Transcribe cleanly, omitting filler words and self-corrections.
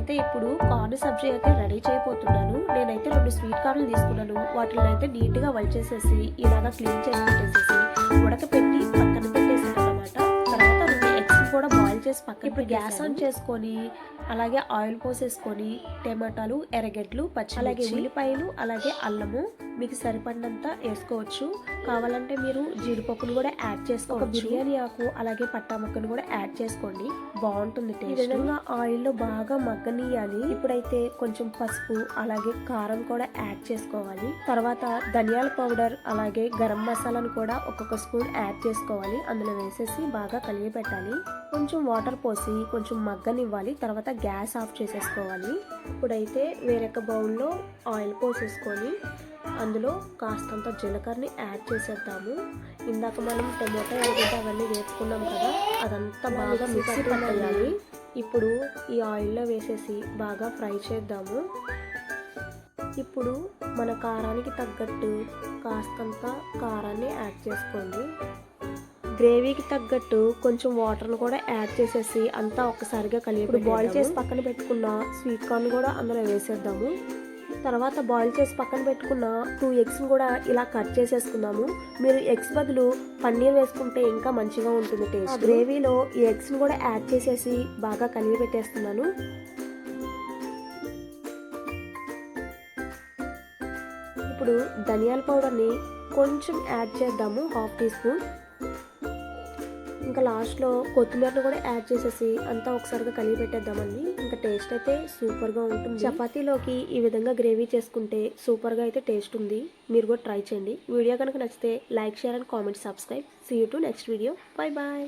నేనైతే ఇప్పుడు కార్న్ సబ్జీ అయితే రెడీ చేయబోతున్నాను. నేనైతే 2 స్వీట్ కార్న్లు తీసుకున్నాను. వాటిని అయితే నీట్గా వలిచేసేసి ఇలాగా క్లీన్ చేసి పెట్టేసేసి ఉడకపెట్టి పక్కన పెట్టేసానన్నమాట. తర్వాత 2 ఎగ్స్ కూడా బాయిల్ చేసి పక్కన ఇప్పుడు గ్యాస్ ఆన్ చేసుకొని అలాగే ఆయిల్ పోసేసుకొని టమాటాలు, ఎర్రగడ్డలు, అలాగే ఉల్లిపాయలు, అలాగే అల్లము మీకు సరిపడినంత వేసుకోవచ్చు. కావాలంటే మీరు జీడిపప్పును కూడా యాడ్ చేసుకోవచ్చు. బిర్యానీ ఆకు అలాగే పట్టా ముక్కను కూడా యాడ్ చేసుకోండి, బాగుంటుంది టేస్ట్. ఈ విధంగా ఆయిల్లో బాగా మగ్గనియాలి. ఇప్పుడైతే కొంచెం పసుపు అలాగే కారం కూడా యాడ్ చేసుకోవాలి. తర్వాత ధనియాల పౌడర్ అలాగే గరం మసాలాను కూడా ఒక్కొక్క స్పూన్ యాడ్ చేసుకోవాలి. అందులో వేసేసి బాగా కలిగి పెట్టాలి. కొంచెం వాటర్ పోసి కొంచెం మగ్గనివ్వాలి. తర్వాత గ్యాస్ ఆఫ్ చేసేసుకోవాలి. ఇప్పుడైతే వేరొక బౌల్లో ఆయిల్ పోసేసుకొని అందులో కాస్తంత జీలకర్రని యాడ్ చేసేద్దాము. ఇందాక మనం టమోటా ఎర్రగడ్డ అవన్నీ వేసుకున్నాం కదా, అదంతా బాగా మిక్సీ పట్టేయాలి. ఇప్పుడు ఈ ఆయిల్లో వేసేసి బాగా ఫ్రై చేద్దాము. ఇప్పుడు మన కారానికి తగ్గట్టు కాస్తంత కారాన్ని యాడ్ చేసుకోండి. గ్రేవీకి తగ్గట్టు కొంచెం వాటర్ను కూడా యాడ్ చేసేసి అంతా ఒక్కసారిగా కలిపి బాయిల్ చేసి పక్కన పెట్టుకున్న స్వీట్ కార్న్ కూడా అందులో వేసేద్దాము. తర్వాత బాయిల్ చేసి పక్కన పెట్టుకున్న 2 ఎగ్స్ని కూడా ఇలా కట్ చేసేసుకుందాము. మీరు ఎగ్స్ బదులు పన్నీర్ వేసుకుంటే ఇంకా మంచిగా ఉంటుంది టేస్ట్. గ్రేవీలో ఈ ఎగ్స్ని కూడా యాడ్ చేసేసి బాగా కలిపి పెట్టేస్తున్నాను. ఇప్పుడు ధనియాల పౌడర్ని కొంచెం యాడ్ చేద్దాము, 1/2 టీ స్పూన్. ఇంకా లాస్ట్లో కొత్తిమీరను కూడా యాడ్ చేసేసి అంతా ఒకసారిగా కలిపి పెట్టేద్దామండి. ఇంకా టేస్ట్ అయితే సూపర్గా ఉంటుంది. చపాతీలోకి ఈ విధంగా గ్రేవీ చేసుకుంటే సూపర్గా అయితే టేస్ట్ ఉంది. మీరు కూడా ట్రై చేయండి. వీడియో కనుక నచ్చితే like, share and comment, subscribe. See you to next video. Bye bye.